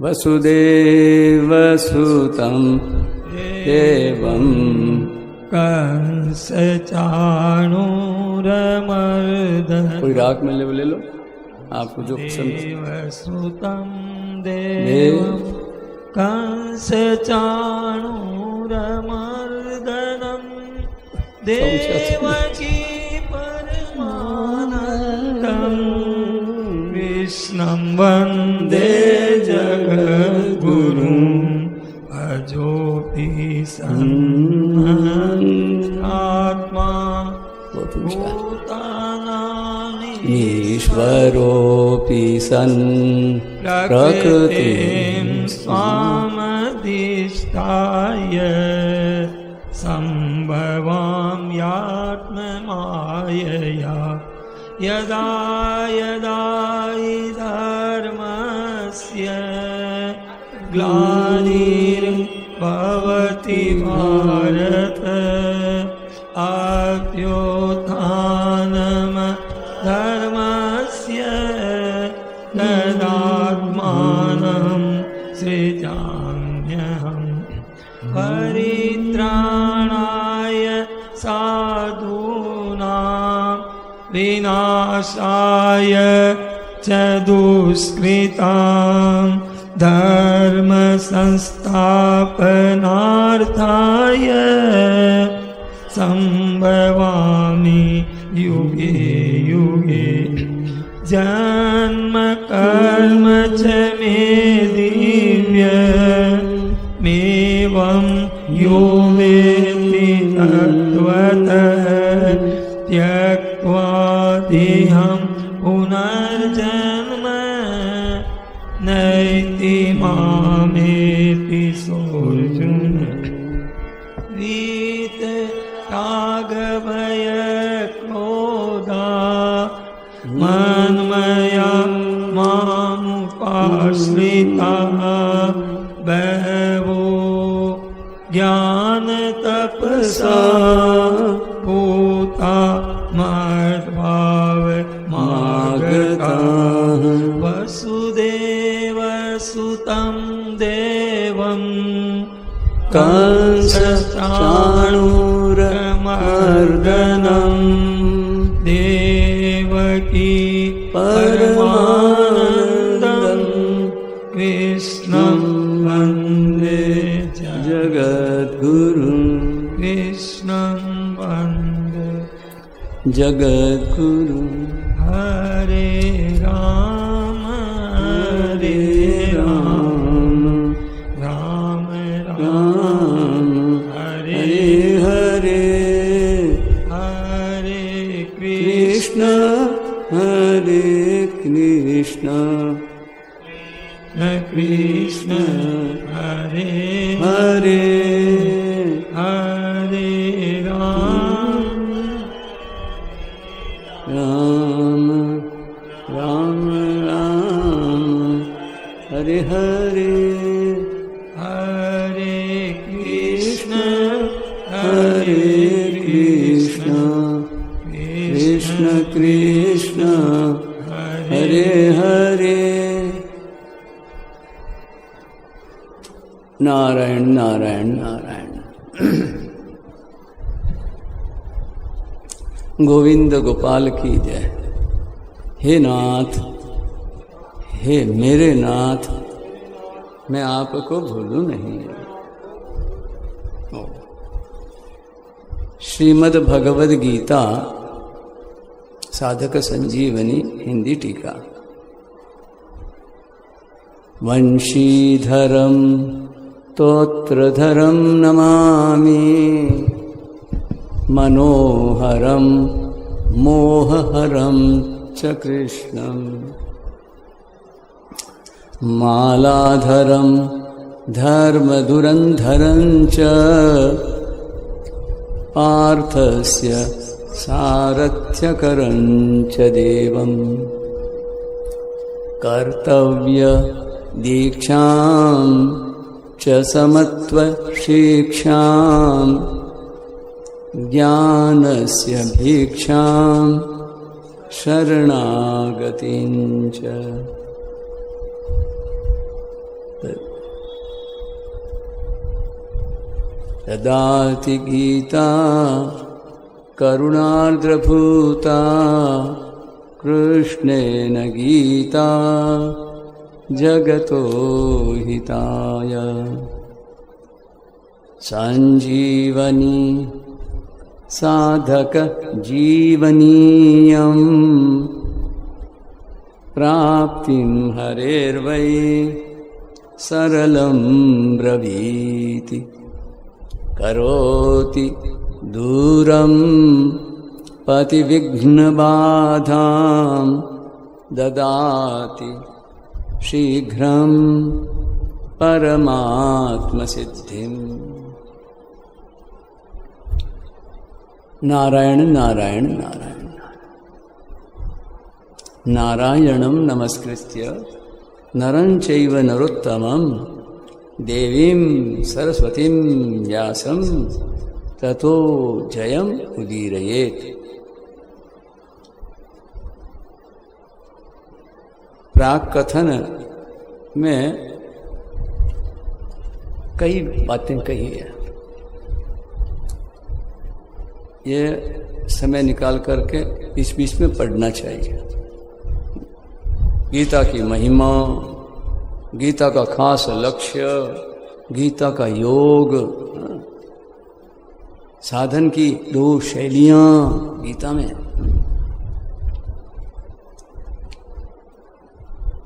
वसुदेवसुतं देवं कंसचाणूरमर्दनं। कोई राग में ले लो आपको जो पसंद। देवसुतं देवं कंसचाणूरमर्दनं देवकी परमानन्दं कृष्णं वन्दे जगद्गुरुं भजोऽपि सन्नात्मा ईश्वरोऽपि सन् प्रकृतिं स्वामधिष्ठाय सम्भवाम्यात्ममायया यदा यदा हि धर्मस्य ग्लानिर्भवति भारत अभ्युत्थानं धर्मस्य तदात्मानं सृजाम्यहम्। परित्राणाय साधूनां विनाशाय च दुष्कृतां धर्म संस्थापनार्थाय संभवामि युगे युगे। जन्म कर्म च मे दिव्यमेवं यो वेत्ति तत्त्वतः त्यक्त्वा देहं पुनर्जन्म नैति मामेति सोऽर्जुन। वीतरागभयक्रोधा मन्मया मामुपाश्रिताः बहवो ज्ञानतपसा भूता मद्भावमागताः। वसुदेवसुतं देवं कंसचाणूरमर्दनं देवकी परमानन्दं कृष्णं वन्दे जगद्गुरुं कृष्णं वन्दे जगद्गुरुं। हरे राम हरे राम राम राम हरे हरे हरे कृष्ण हरे कृष्ण कृष्ण हरे हरे हरे राम राम राम राम हरे हरे हरे कृष्ण हरे कृष्ण कृष्ण कृष्ण हरे हरे। नारायण नारायण नारायण। गोविंद गोपाल की जय। हे नाथ, हे मेरे नाथ, मैं आपको भूलूं नहीं। श्रीमद् भगवद गीता साधक संजीवनी हिंदी टीका। वंशीधरं स्तोत्रधरं नमामि मनोहरं मोहहरं च कृष्णं। मालाधरं धर्मधुरन्धरं च पार्थस्य सारथ्यकरं च देवं। कर्तव्य दीक्षां च समत्वशिक्षां ज्ञानस्य भिक्षां शरणागतिं च। ददाति गीता करुणार्द्रभूता कृष्णेन गीता जगतो हिताय संजीवनी साधक जीवनीयं प्राप्तिं हरेर्वै सरलं ब्रवीति करोति दूरं पतिविघ्नबाधां ददाति शीघ्रं परमात्मसिद्धिम्। नारायण नारायण नारायण नारायणं नमस्कृत्य नरं चैव नरोत्तमं देवीं सरस्वतीं व्यासं ततो जयम् उदीरयेत्। प्राक कथन में कई बातें कही है। ये समय निकाल करके बीच बीच में पढ़ना चाहिए। गीता की महिमा, गीता का खास लक्ष्य, गीता का योग, साधन की 2 शैलियां गीता में,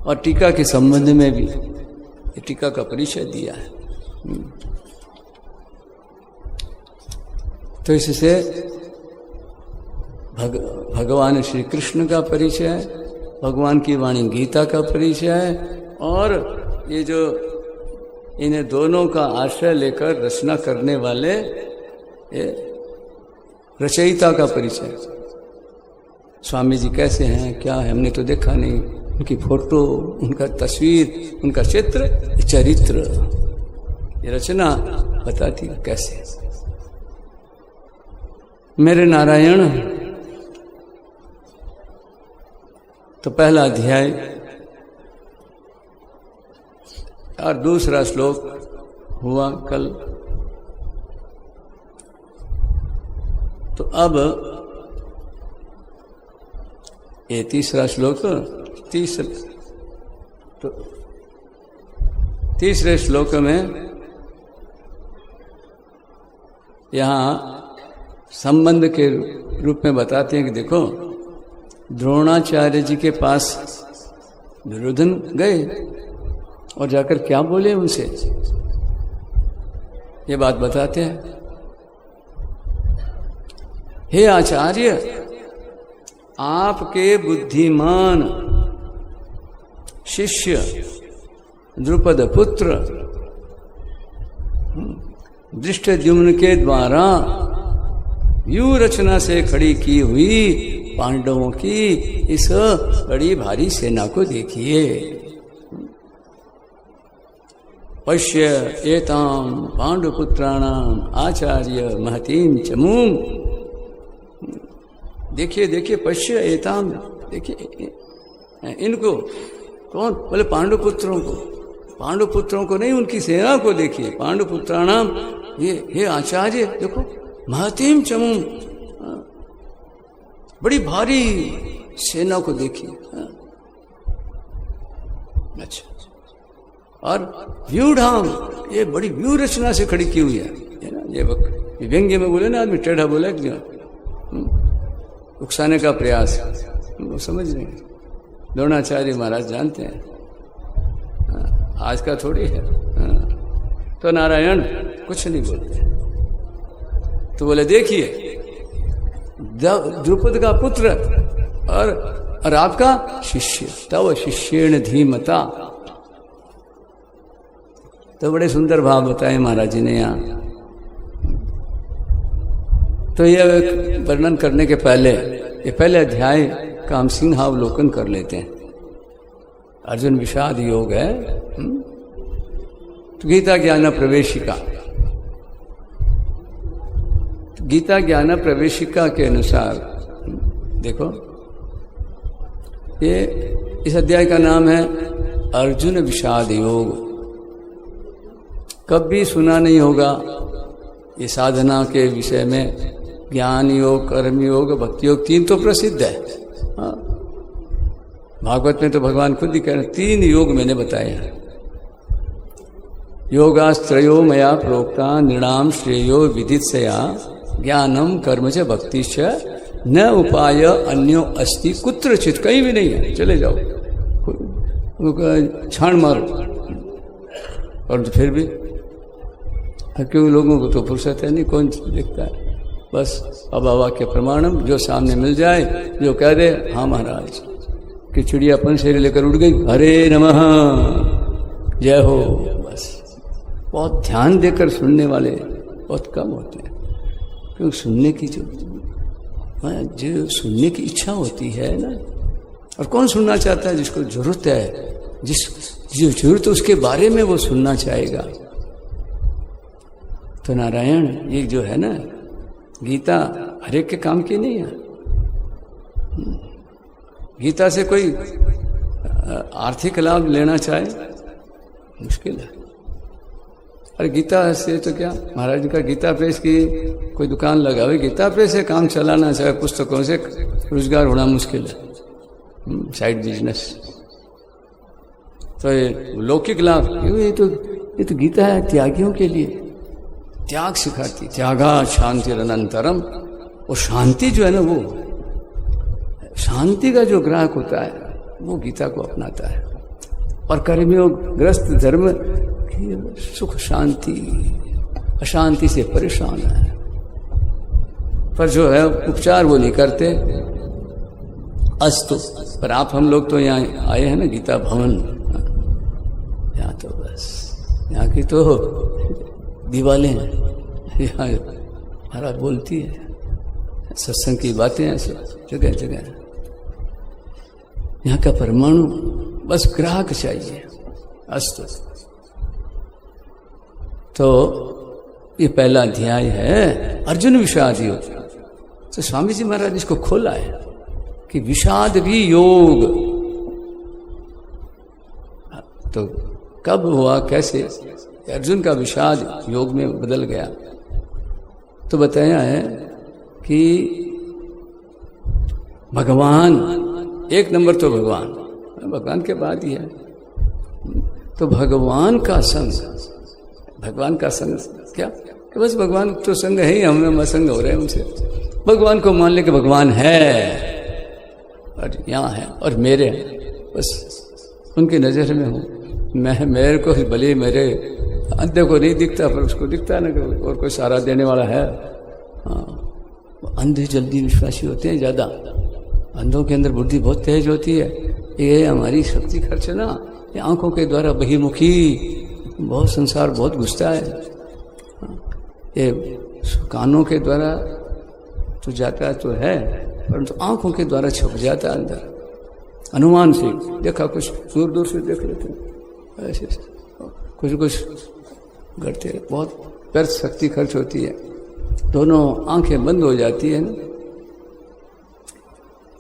और टीका के संबंध में भी टीका का परिचय दिया है। तो इससे भगवान श्री कृष्ण का परिचय, भगवान की वाणी गीता का परिचय, और ये जो इन्हें दोनों का आश्रय लेकर रचना करने वाले ये रचयिता का परिचय। स्वामी जी कैसे हैं, क्या है, हमने तो देखा नहीं, उनकी फोटो, उनका तस्वीर, उनका चित्र, चरित्र, ये रचना बताती कैसे। मेरे नारायण, तो पहला अध्याय और दूसरा श्लोक हुआ कल। तो अब ये तीसरा श्लोक, तीसरे श्लोक में यहाँ संबंध के रूप में बताते हैं कि देखो, द्रोणाचार्य जी के पास दुर्योधन गए और जाकर क्या बोले उनसे, ये बात बताते हैं। हे आचार्य, आपके बुद्धिमान शिष्य द्रुपद पुत्र दृष्टद्युम्न के द्वारा व्यूह रचना से खड़ी की हुई पांडवों की इस बड़ी भारी सेना को देखिए। पश्य एताम पांडुपुत्राणाम आचार्य महतीम चमूम। देखिए देखिए, पश्य एताम, देखिए इनको। कौन? बोले पांडुपुत्रों को। पांडुपुत्रों को नहीं, उनकी सेना को देखिए। पांडुपुत्राणाम, ये आचार्य देखो, महतीम चमूम, बड़ी भारी सेना को देखिए। अच्छा, और व्यूढ़ाम, ये बड़ी व्यू रचना से खड़ी की हुई है ना। ये व्यंग्य में बोले ना आदमी, टेढ़ा बोला क्यों, उकसाने का प्रयास, वो समझ रहे हैं। द्रोणाचार्य महाराज जानते हैं, आज का थोड़ी है। तो नारायण कुछ नहीं बोलते। तो बोले देखिए, द्रुपद का पुत्र और आपका शिष्य, तव शिष्येण धीमता। तो बड़े सुंदर भाव बताए महाराज जी ने यहाँ। तो यह वर्णन करने के पहले, ये पहले अध्याय का हम सिंहावलोकन कर लेते हैं। अर्जुन विषाद योग है। तो गीता ज्ञान प्रवेशिका, गीता ज्ञान प्रवेशिका के अनुसार देखो, ये इस अध्याय का नाम है अर्जुन विषाद योग। कभी सुना नहीं होगा ये साधना के विषय में। ज्ञान योग, कर्म योग, भक्ति योग, 3 तो प्रसिद्ध है। हाँ, भागवत में तो भगवान खुद ही कह रहे 3 योग मैंने बताए हैं। योगास्त्रयो मया प्रोक्ता निर्णाम श्रेयो विदित्सया ज्ञानम कर्म च भक्ति च न उपाय अन्यो अस्ति कुत्रचित, कहीं भी नहीं है, चले जाओ छाण मारो। और फिर भी क्यों लोगों को तो फुर्सत है नहीं, कौन देखता है। बस बाबा वाक्य प्रमाणम, जो सामने मिल जाए, जो कह दे हाँ महाराज, कि चिड़िया पंसेरी लेकर उड़ गई, हरे नमः जय हो। बस बहुत ध्यान देकर सुनने वाले बहुत कम होते हैं, क्योंकि सुनने की जो सुनने की इच्छा होती है ना, और कौन सुनना चाहता है? जिसको जरूरत है, जो जरूरत है उसके बारे में वो सुनना चाहेगा। तो नारायण ये जो है ना, गीता हर एक के काम की नहीं है। गीता से कोई आर्थिक लाभ लेना चाहे मुश्किल है। अरे गीता से तो क्या, महाराज का गीता प्रेस की कोई दुकान लगावे, गीता प्रेस से काम चलाना चाहे, पुस्तकों से रोजगार होना मुश्किल है, साइड बिजनेस। तो ये लौकिक लाभ, ये तो गीता है त्यागियों के लिए, त्याग सिखाती, त्यागा शांति अनंतरम। और शांति जो है ना, वो शांति का जो ग्राहक होता है वो गीता को अपनाता है। और कर्मयोग ग्रस्त धर्म सुख शांति, अशांति से परेशान है, पर जो है उपचार वो नहीं करते। अस्तु, पर आप हम लोग तो यहाँ आए हैं ना गीता भवन, यहाँ तो बस यहाँ की तो दीवालें हैं, यहाँ महाराज बोलती है, सत्संग की बातें हैं सब जगह जगह। यहाँ का परमाणु बस ग्राहक चाहिए। अस्तु, तो ये पहला अध्याय है अर्जुन विषाद योग। तो स्वामी जी महाराज इसको खोला है कि विषाद भी योग। तो कब हुआ, कैसे अर्जुन का विषाद योग में बदल गया? तो बताया है कि भगवान एक नंबर, तो भगवान के बाद ही है। तो भगवान का संग क्या, कि बस भगवान तो संग है ही, हम असंग हो रहे हैं उनसे। भगवान को मान ले कि भगवान है और यहाँ है और मेरे हैं, बस उनकी नजर में हूँ मैं। मेरे को भले मेरे अंधे को नहीं दिखता, पर उसको दिखता है ना कि और कोई सहारा देने वाला है। हाँ, अंधे जल्दी विश्वासी होते हैं ज़्यादा, अंधों के अंदर बुद्धि बहुत तेज होती है। ये हमारी शक्ति खर्च है ना, ये आंखों के द्वारा बहिर्मुखी बहुत संसार बहुत घुसता है। ये कानों के द्वारा तो जाता तो है, परंतु आंखों के द्वारा छुप जाता है अंदर। अनुमान से देखा, कुछ दूर दूर से देख लेते हैं, ऐसे कुछ करते, बहुत व्यर्थ शक्ति खर्च होती है, दोनों आंखें बंद हो जाती है ना।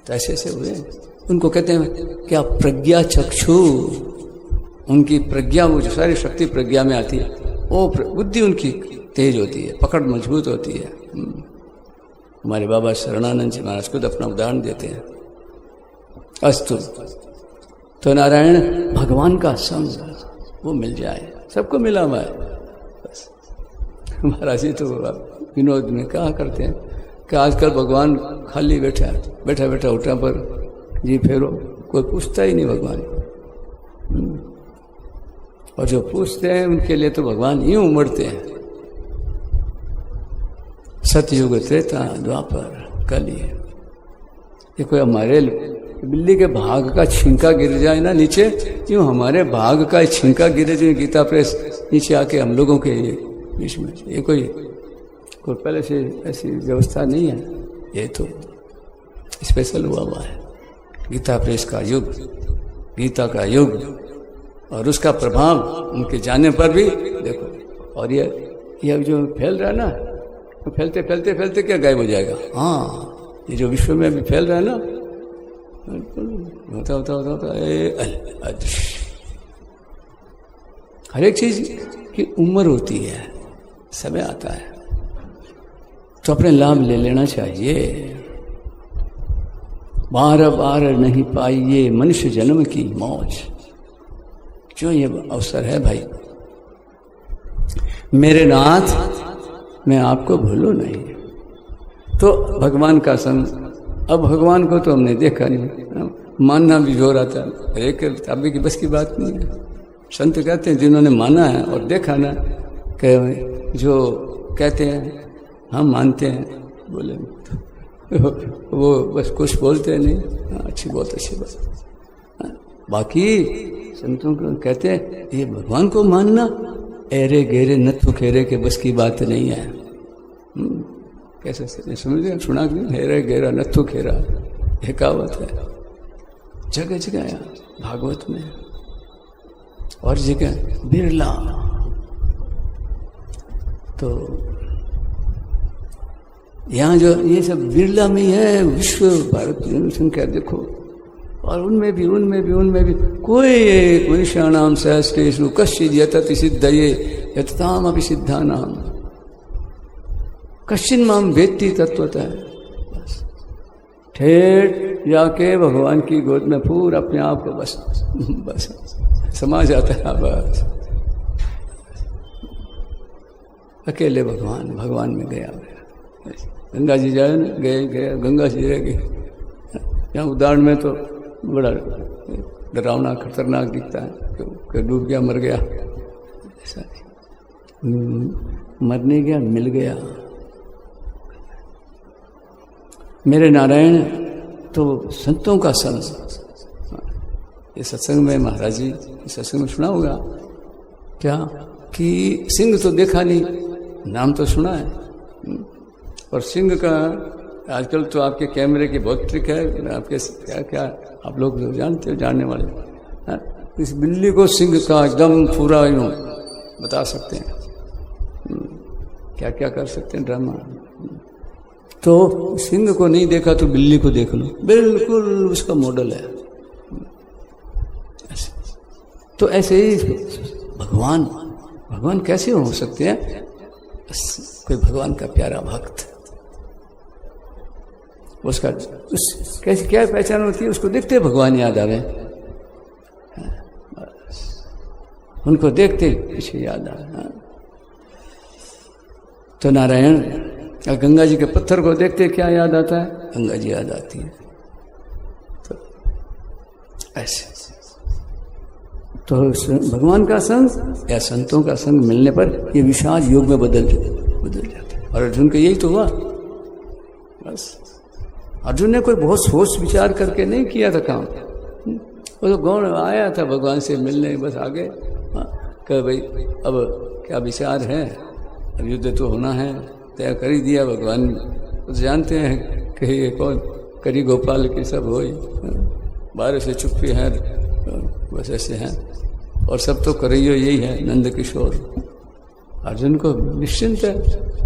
तो ऐसे ऐसे हुए, उनको कहते हैं क्या, प्रज्ञा चक्षु। उनकी प्रज्ञा, वो जो सारी शक्ति प्रज्ञा में आती है, वो बुद्धि उनकी तेज होती है, पकड़ मजबूत होती है। हमारे बाबा शरणानंद जी महाराज खुद अपना उदाहरण देते हैं। अस्तु, तो नारायण भगवान का संग वो मिल जाए, सबको मिला हुआ है। बस महाराज जी तो विनोद में कहा करते हैं कि आजकल भगवान खाली बैठा उठा पर जी फेरो, कोई पूछता ही नहीं भगवान। और जो पूछते हैं उनके लिए तो भगवान यूं उमड़ते हैं। सतयुग, त्रेता, द्वापर, कली। ये कोई हमारे बिल्ली के भाग का छिंका गिर जाए ना नीचे, यूं हमारे भाग का छिंका गिरे जो गीता प्रेस नीचे आके हम लोगों के बीच में। ये कोई पहले से ऐसी व्यवस्था नहीं है, ये तो स्पेशल हुआ है। गीता प्रेस का युग, गीता का युग, और उसका प्रभाव उनके जाने पर भी देखो। और ये जो फैल रहा है ना, तो फैलते फैलते फैलते क्या गायब हो जाएगा। हाँ, ये जो विश्व में अभी फैल रहा है ना, होता हर एक चीज कि उम्र होती है, समय आता है, तो अपने लाभ ले लेना चाहिए। बार बार नहीं पाई ये मनुष्य जन्म की मौज, जो ये अवसर है भाई, मेरे नाथ मैं आपको भूलूं नहीं। तो भगवान का संग, अब भगवान को तो हमने देखा नहीं, मानना भी जोर आता है, एक अभी की बस की बात नहीं है। संत कहते हैं जिन्होंने माना है और देखा ना, कि जो कहते हैं हम मानते हैं, बोले वो बस कुछ बोलते नहीं, अच्छी बहुत अच्छी बात। बाकी संतों को कहते हैं ये भगवान को मानना एरे गेरे नत्थु खेरे के बस की बात नहीं है। कैसे समझे, सुना कि हेरे गेरा नत्थु खेरा, ये कहावत है, जगह जगह है भागवत में, और जगह बिरला। तो यहाँ जो ये सब बिरला में है, विश्व भारत जनसंख्या देखो, और उनमें भी कोई एक मनुष्याणाम सहस्रेषु कश्चित् यतति सिद्धये यतताम अपि सिद्धानाम कश्चिन् माम वेत्ति तत्वतः। बस ठेठ जाके भगवान की गोद में पूरा अपने आप को बस समा जाता है। बस अकेले भगवान में गया। गंगा जी जाए ना, गए गंगा जी रह गए। यहाँ उदाहरण में तो बड़ा डरावना खतरनाक दिखता है कि डूब गया, मर गया, ऐसा मरने गया, मिल गया। मेरे नारायण तो संतों का संग, ये सत्संग में महाराज जी सत्संग में सुना होगा क्या कि सिंह तो देखा नहीं, नाम तो सुना है, और सिंह का आजकल तो आपके कैमरे की बहुत ट्रिक है, आपके क्या आप लोग जो जानते हो, जानने वाले, इस बिल्ली को सिंह का एकदम पूरा यूं बता सकते हैं, क्या क्या कर सकते हैं ड्रामा। तो सिंह को नहीं देखा तो बिल्ली को देख लो, बिल्कुल उसका मॉडल है। तो ऐसे ही भगवान कैसे हो सकते हैं? कोई भगवान का प्यारा भक्त, उसका कैसे क्या पहचान होती है? उसको देखते भगवान याद आवे, उनको देखते पीछे याद आवे। तो नारायण गंगा जी के पत्थर को देखते क्या याद आता है? गंगा जी याद आती है। तो ऐसे तो भगवान का संग या संतों का संग मिलने पर ये विषाद योग में बदल जाता है। और अर्जुन को यही तो हुआ। बस अर्जुन ने कोई बहुत सोच विचार करके नहीं किया था काम, वो तो गौण आया था भगवान से मिलने, बस आगे कह भाई अब क्या विचार है, अब युद्ध तो होना है, तय कर ही दिया भगवान। तो जानते हैं कि ये कौन करी गोपाल की सब हो, बारह से चुप्पी है, बस ऐसे हैं, और सब तो करियो यही है, नंद किशोर। अर्जुन को निश्चिंत है,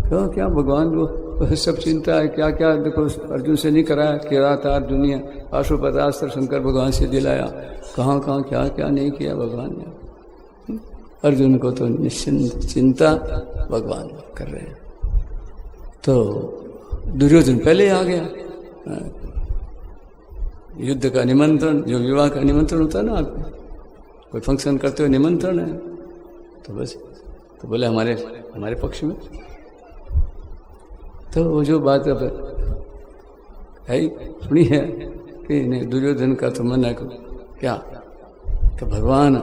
क्यों क्या भगवान वो सब चिंता है, क्या क्या देखो अर्जुन से नहीं कराया, किरातार दुनिया पाशुपतास्त्र शंकर भगवान से दिलाया, कहाँ कहाँ क्या क्या नहीं किया भगवान ने। अर्जुन को तो निश्चिंत चिंता भगवान कर रहे हैं। तो दुर्योधन पहले आ गया, युद्ध का निमंत्रण, जो विवाह का निमंत्रण होता है ना, आपको कोई फंक्शन करते हुए निमंत्रण है, तो बस तो बोले हमारे पक्ष में। तो वो जो बात अब है सुनी है कि नहीं, दुर्योधन का तो मन है क्या कि भगवान,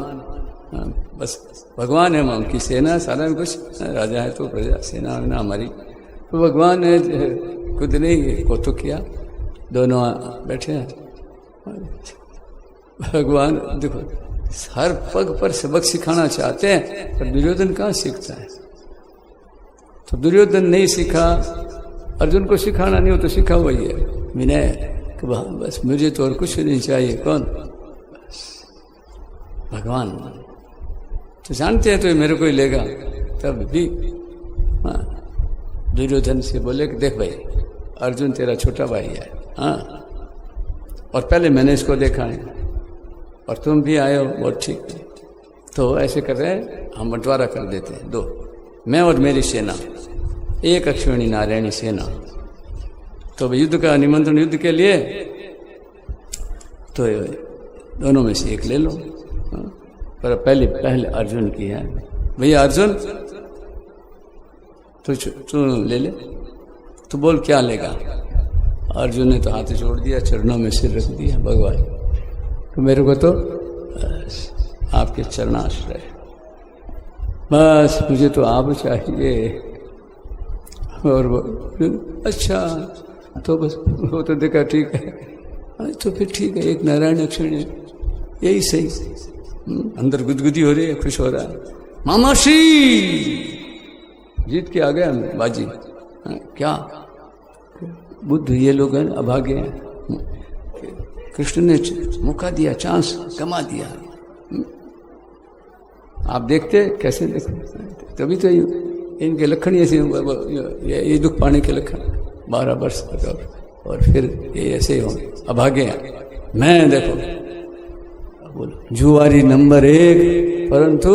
बस भगवान है, उनकी सेना सारा कुछ, राजा है तो प्रजा, सेना है ना हमारी, तो भगवान ने खुद नहीं को तो किया, दोनों बैठे हैं। भगवान देखो हर पग पर सबक सिखाना चाहते हैं, पर दुर्योधन कहाँ सीखता है? तो दुर्योधन नहीं सीखा, अर्जुन को सिखाना नहीं हो तो सीखा वही है विनय, कि बस मुझे तो और कुछ नहीं चाहिए। कौन? बस भगवान। तो जानते हैं तो ये मेरे को ही लेगा। तब भी दुर्योधन से बोले कि देख भाई, अर्जुन तेरा छोटा भाई है, और पहले मैंने इसको देखा है, और तुम भी आए हो, बहुत ठीक है, तो ऐसे कर रहे हैं, हम बंटवारा कर देते हैं, 2, मैं और मेरी सेना, 1 अश्विनी नारायणी सेना। तो युद्ध का निमंत्रण युद्ध के लिए, तो दोनों में से एक ले लो। पर पहले अर्जुन की है, भैया अर्जुन तू ले ले, तो बोल क्या लेगा। अर्जुन ने तो हाथ जोड़ दिया, चरणों में सिर रख दिया, भगवान तो मेरे को तो आपके चरणाश्रय, बस मुझे तो आप चाहिए। और वो अच्छा, तो बस वो तो देखा ठीक है, तो फिर ठीक है, एक नारायण अक्षर यही सही। अंदर गुदगुदी हो रही है, खुश हो रहा है, मामाश्री जीत के आ गया बाजी। क्या बुद्ध ये लोग हैं अभागे हैं, कृष्ण ने मौका दिया, चांस गमा दिया। आप देखते कैसे देखते, तभी तो इनके लक्षण ऐसे, ये दुख पाने के लक्षण 12 वर्ष तक, और फिर ये ऐसे हो अभागे हैं। मैं देखो बोलो जुआरी नंबर 1, परंतु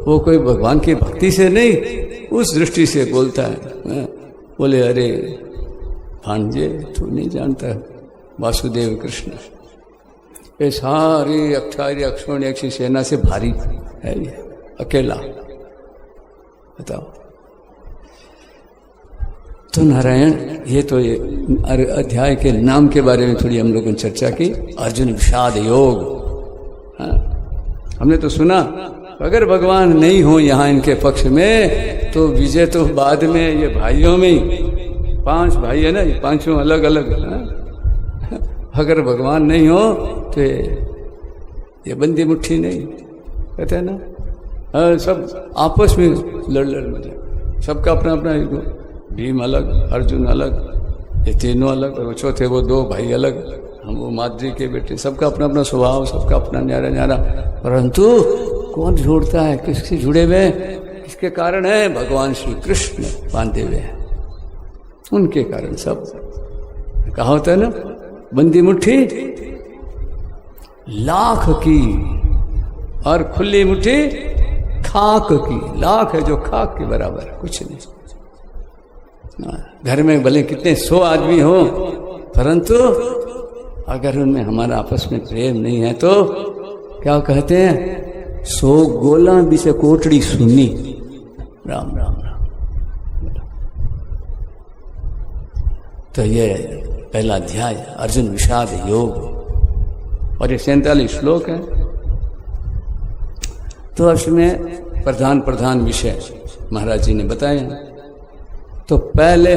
वो कोई भगवान की भक्ति से नहीं, उस दृष्टि से बोलता है। बोले अरे भांजे, तू नहीं जानता वासुदेव कृष्ण ये सारी 28 अक्षोणी सेना से भारी है, ये अकेला, बताओ। तो नारायण, ये तो ये अध्याय के नाम के बारे में थोड़ी हम लोगों ने चर्चा की, अर्जुन विषाद योग। हाँ, हमने तो सुना अगर भगवान नहीं हो यहाँ इनके पक्ष में, तो विजय तो बाद में ये भाइयों में ही, 5 भाई है ना, ये 5 अलग अलग। अगर भगवान नहीं हो तो ये बंदी मुट्ठी नहीं, कहते हैं ना, सब आपस में लड़ मजा, सबका अपना अपना ईगो। भीम अलग, अर्जुन अलग, ये तीनों अलग, और वो चौथे वो 2 भाई अलग, हम वो माद्री के बेटे, सबका अपना अपना स्वभाव, सबका अपना न्यारा न्यारा। परंतु कौन जोड़ता है, किससे जुड़े हुए, इसके कारण है भगवान श्री कृष्ण बांधे हुए हैं, उनके कारण सब। कहा होता है ना, बंदी मुट्ठी लाख की और खुली मुट्ठी खाक की। लाख है जो खाक के बराबर, कुछ नहीं। घर में भले कितने 100 आदमी हो, परंतु अगर उनमें हमारा आपस में प्रेम नहीं है तो क्या कहते हैं, 100 गोला भी से कोटड़ी सुनी। राम राम राम। तो ये पहला अध्याय अर्जुन विषाद योग, और ये 47 श्लोक है। तो उसमें प्रधान विषय महाराज जी ने बताए। तो पहले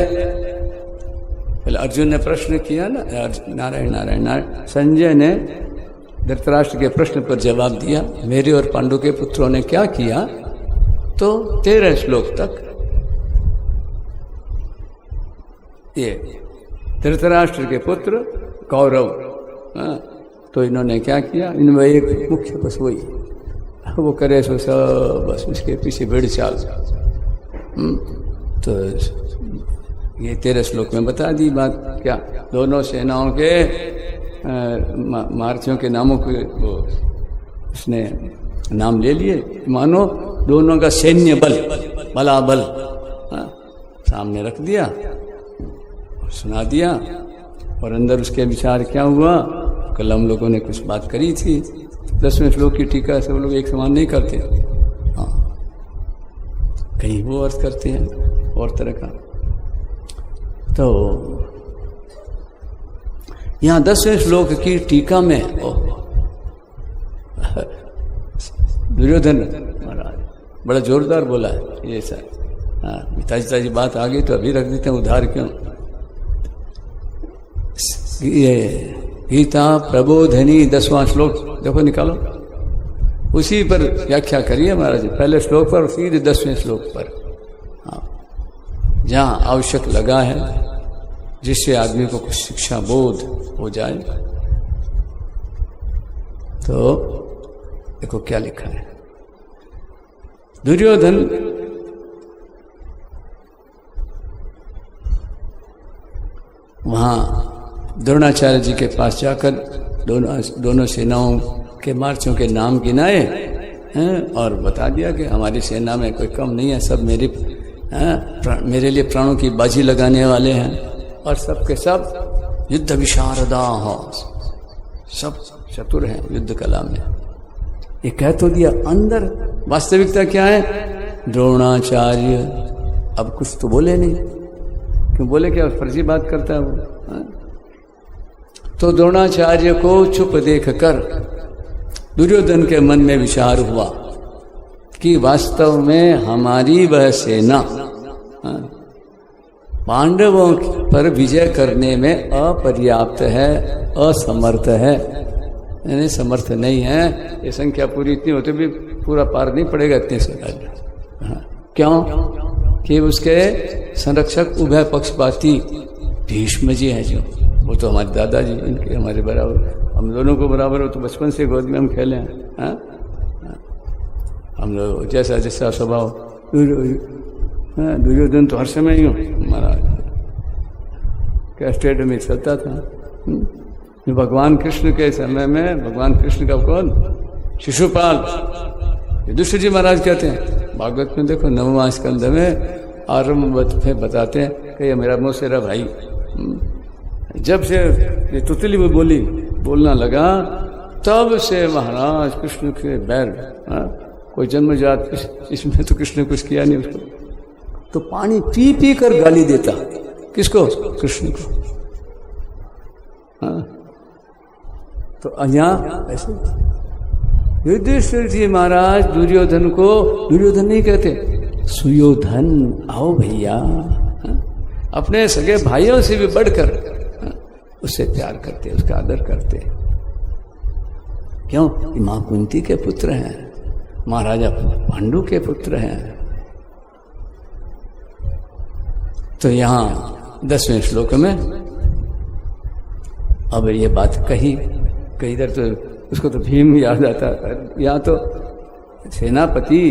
अर्जुन ने प्रश्न किया ना, नारायण नारायण नारायण। संजय ने धृतराष्ट्र के प्रश्न पर जवाब दिया, मेरे और पांडु के पुत्रों ने क्या किया। तो 13 श्लोक तक ये धृतराष्ट्र के पुत्र कौरव, तो इन्होंने क्या किया, इनमें एक मुख्य बस वही, वो करे सो सब बस उसके पीछे भेड़ चाल। तो ये 13 श्लोक में बता दी बात। क्या दोनों सेनाओं के महारथियों के नामों के वो उसने नाम ले लिए, मानो दोनों का सैन्य बल, बलाबल सामने रख दिया और सुना दिया। और अंदर उसके विचार क्या हुआ, कल हम लोगों ने कुछ बात करी थी, 10वें श्लोक की टीका सब लोग एक समान नहीं करते। हाँ, कहीं वो अर्थ करते हैं और तरह का। तो यहाँ 10वें श्लोक की टीका में दुर्योधन महाराज बड़ा जोरदार बोला है ये सर। हाँ, ताजी बात आ गई तो अभी रख देते हैं, उधार क्यों। ये गीता प्रबोधनी 10वां श्लोक देखो, निकालो, उसी पर व्याख्या करिए महाराज, पहले श्लोक पर, सीधे 10वें श्लोक पर। हाँ, जहाँ आवश्यक लगा है, जिससे आदमी को कुछ शिक्षा बोध हो जाए। तो देखो क्या लिखा है। दुर्योधन वहां द्रोणाचार्य जी के पास जाकर दोनों सेनाओं के मार्चों के नाम गिनाए हैं, और बता दिया कि हमारी सेना में कोई कम नहीं है, सब मेरे लिए प्राणों की बाजी लगाने वाले हैं, और सब के सब युद्ध विशारदा हो, सब चतुर हैं युद्ध कला में। ये कह तो दिया, अंदर वास्तविकता क्या है? द्रोणाचार्य अब कुछ तो बोले नहीं, क्यों बोले? क्या फर्जी बात करता है वो? तो द्रोणाचार्य को चुप देख कर दुर्योधन के मन में विचार हुआ कि वास्तव में हमारी वह सेना पांडवों पर विजय करने में अपर्याप्त है, असमर्थ है, यानी समर्थ नहीं है। ये संख्या पूरी इतनी होते भी पूरा पार नहीं पड़ेगा इतने से। क्यों? कि उसके संरक्षक उभय पक्षपाती भीष्म जी हैं, जो वो तो हमारे दादाजी, इनके हमारे बराबर, हम दोनों को बराबर हो, तो बचपन से गोद में हम खेले हैं। हम लोग जैसा जैसा स्वभाव, दुर्योधन तो हर समय ही हमारा कैस्टेड में चलता था। भगवान कृष्ण के समय में, भगवान कृष्ण का कौन? शिशुपाल। युधिष्ठिर जी महाराज कहते हैं भागवत में, देखो 9वां स्कंध में आरंभ में बताते हैं कि ये मेरा मौसेरा भाई, जब से ये तुतली में बोलना लगा, तब से महाराज कृष्ण के बैर, कोई जन्मजात, इसमें तो कृष्ण ने कुछ किया नहीं उसको, तो पानी पी पी कर गाली देता। किसको? कृष्ण को। तो यहाँ ऐसे युधिष्ठिर जी महाराज दुर्योधन को, दुर्योधन नहीं कहते, सुयोधन, आओ भैया, अपने सगे भाइयों से भी बढ़कर उससे प्यार करते, उसका आदर करते। क्यों? मां कुंती के पुत्र हैं, महाराजा पांडु के पुत्र हैं। तो यहां 10वें श्लोक में अब ये बात कही, कई इधर तो उसको तो भीम याद आता है, यहाँ तो सेनापति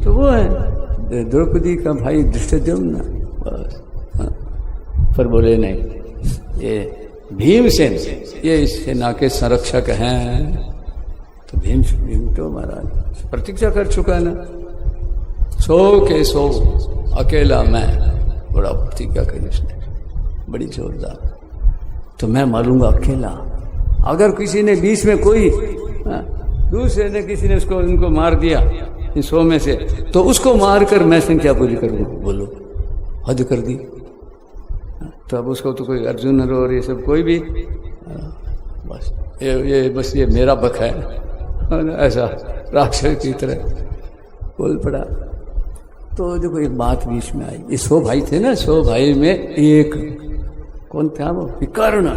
तो वो है द्रौपदी का भाई धृष्टद्युम्न, पर बोले नहीं, ये भीमसेन ये इस सेना के संरक्षक हैं। तो भीम तो महाराज प्रतीक्षा कर चुका है ना, 100 के 100 अकेला मैं, बड़ा प्रतिज्ञा करी उसने, बड़ी जोरदार। तो मैं मारूंगा अकेला, अगर किसी ने बीच में कोई दूसरे ने, किसी ने उसको उनको मार दिया इन 100 में से, तो उसको मारकर मैं संख्या पूरी करूंगा। बोलो, हद कर दी। तो अब उसको तो कोई अर्जुन और ये सब कोई भी, बस ये मेरा बक है, ऐसा राक्षस की तरह बोल पड़ा। तो देखो एक बात बीच में आई, ये 100 भाई थे ना, 100 भाई में एक कौन था? वो विकर्ण।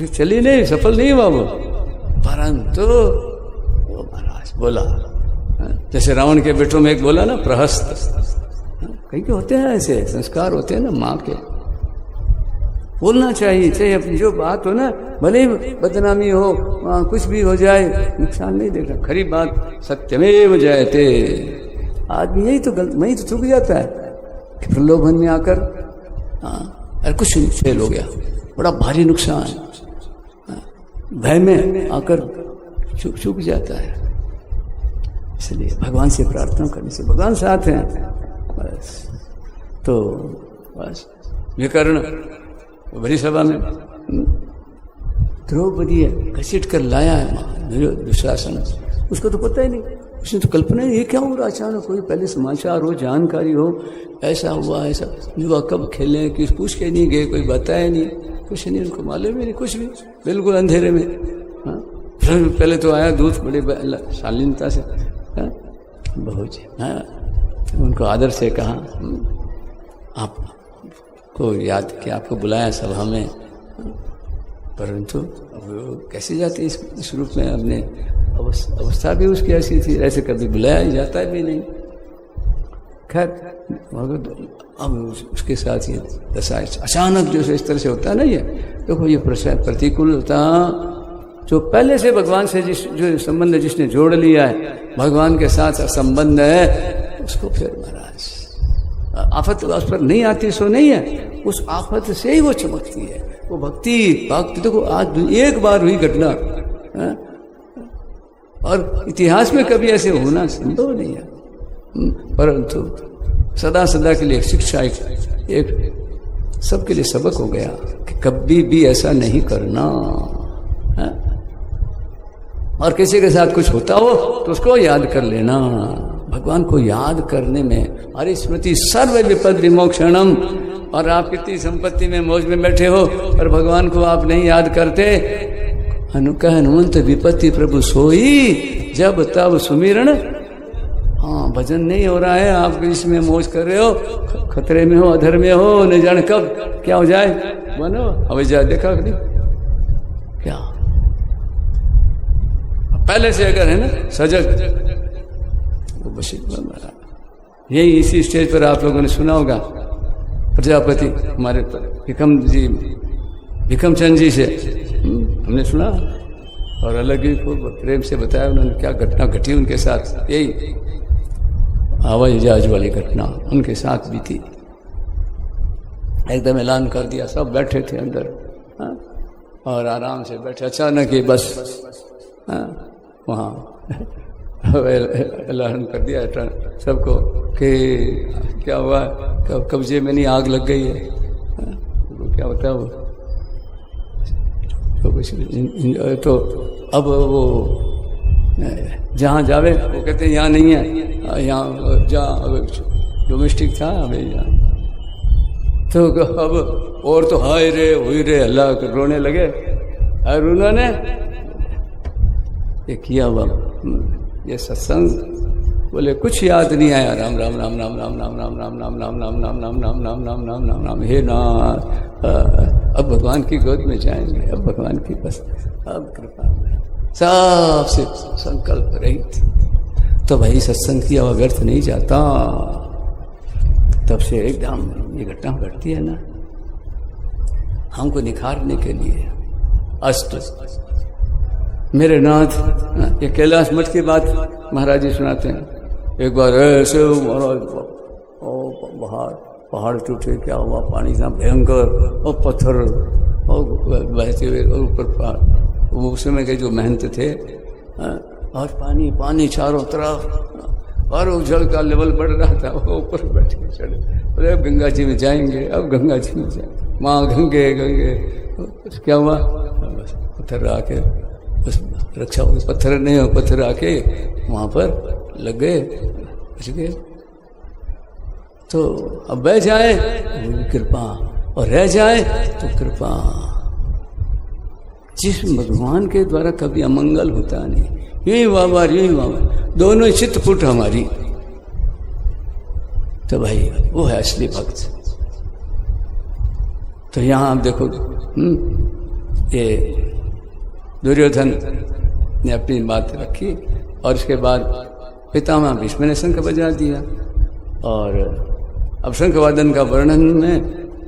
चली नहीं, सफल नहीं हुआ वो, परंतु वो महाराज बोला, जैसे रावण के बेटों में एक बोला ना, प्रहस्त। कहीं के होते हैं ऐसे संस्कार, होते हैं ना माँ के, बोलना चाहिए, चाहे अपनी जो बात हो ना, भले ही बदनामी हो, कुछ भी हो जाए, नुकसान नहीं देखना, खरी बात सत्यमेव जयते। आदमी यही तो गलत, वही तो चूक जाता है कि प्रलोभन में आकर अरे कुछ फेल हो गया, बड़ा भारी नुकसान, भय में आकर चूक जाता है। इसलिए भगवान से प्रार्थना करने से भगवान साथ हैं, बस। तो बस विकर्ण बड़ी सभा में द्रौपदी घसीट कर लाया है दुशासन, उसको तो पता ही नहीं, उसने तो कल्पना ही, ये क्या हो रहा अचानक, कोई पहले समाचार हो, जानकारी हो, ऐसा हुआ ऐसा, युवा कब खेले, किस पूछ के नहीं गए, कोई बताया नहीं, कुछ नहीं, उनको मालूम ही नहीं, कुछ भी, बिल्कुल अंधेरे में। फिर पहले तो आया दूत बड़े शालीनता से, बहू जी, उनको आदर से कहा, आपको याद किया, आपको बुलाया सभा में, परंतु अब कैसे जाते इस रूप में, अपने अवस्था भी उसकी ऐसी थी, ऐसे कभी बुलाया ही जाता भी नहीं। खैर अब उसके साथ ये दशा अचानक जो इस तरह से होता है ना, ये देखो ये प्रतिकूलता जो पहले से भगवान से जो संबंध जिसने जोड़ लिया है, भगवान के साथ संबंध है, उसको फिर महाराज आफत उस पर नहीं आती, सो नहीं है, उस आफत से ही वो चमकती है, वो भक्ति देखो आज एक बार हुई घटना, और इतिहास में कभी ऐसे होना संभव नहीं है। परंतु सदा सदा के लिए शिक्षा एक सबके लिए सबक हो गया कि कभी भी ऐसा नहीं करना है? और किसी के साथ कुछ होता हो तो उसको याद कर लेना। भगवान को याद करने में अरे स्मृति सर्व विपद विमोक्षणम। और आप कितनी संपत्ति में मौज में बैठे हो और भगवान को आप नहीं याद करते। हनुमंत विपत्ति प्रभु सोई जब तब सुमिरन। हाँ, भजन नहीं हो रहा है, आप इसमें मौज कर रहे हो, खतरे में हो, अधर में हो, न जाने कब क्या हो जाए। बनो अब जा देखा नहीं क्या पहले से अगर है ना सजग वो बस यही इसी स्टेज पर आप लोगों ने सुना होगा प्रजापति हमारे भिकम चंद जी से हमने सुना और अलग ही खूब प्रेम से बताया उन्होंने क्या घटना घटी उनके साथ। यही हवाई जहाज वाली घटना उनके साथ भी थी। एकदम ऐलान कर दिया, सब बैठे थे अंदर और आराम से बैठे। अचानक ही बस वहाँ ऐलान कर दिया सबको कि क्या हुआ, कब्जे में नहीं आग लग गई है। क्या होता है वो तो कुछ तो अब वो जहाँ जावे वो कहते हैं यहाँ नहीं है, यहाँ जहाँ डोमेस्टिक था अभी यहाँ। तो अब और तो हाय रे हुई रे अल्लाह रोने लगे। और उन्होंने ये किया हुआ ये सत्संग बोले कुछ याद नहीं आया। राम राम राम राम राम राम राम राम राम राम राम राम राम राम राम राम राम राम राम हे नाथ अब भगवान की गोद में जाएंगे, अब भगवान की बस अब कृपा सबसे संकल्प रही थी। तो भाई सत्संग किया हुआ व्यर्थ नहीं जाता। तब से एकदम ये घटना घटती है ना हमको निखारने के लिए। अष्ट मेरे नाथ ये कैलाश मठ की बात महाराज जी सुनाते हैं। एक बार ऐसे पहाड़ टूटे, क्या हुआ, पानी था भयंकर और पत्थर और बहते हुए और ऊपर पहाड़। वो उस समय के जो महंत थे और पानी पानी चारों तरफ और जल का लेवल बढ़ रहा था। वो ऊपर बैठे चढ़े अरे गंगा जी में जाएंगे, अब गंगा जी में जाएंगे, माँ गंगे गंगे। क्या हुआ, बस पत्थर आके बस रक्षा हो, पत्थर नहीं हो, पत्थर आके वहाँ पर लग गए, बच गए। तो अब बह जाए कृपा और रह जाए तो कृपा। जिस भगवान के द्वारा कभी अमंगल होता नहीं, यही वाबार यही वाबार, दोनों चित्तपुट हमारी। तो भाई वो है असली भक्त। तो यहां आप देखो ये दुर्योधन ने अपनी बात रखी और इसके बाद पितामह भीष्म ने शंख बजा दिया। और अब शंख वादन का वर्णन में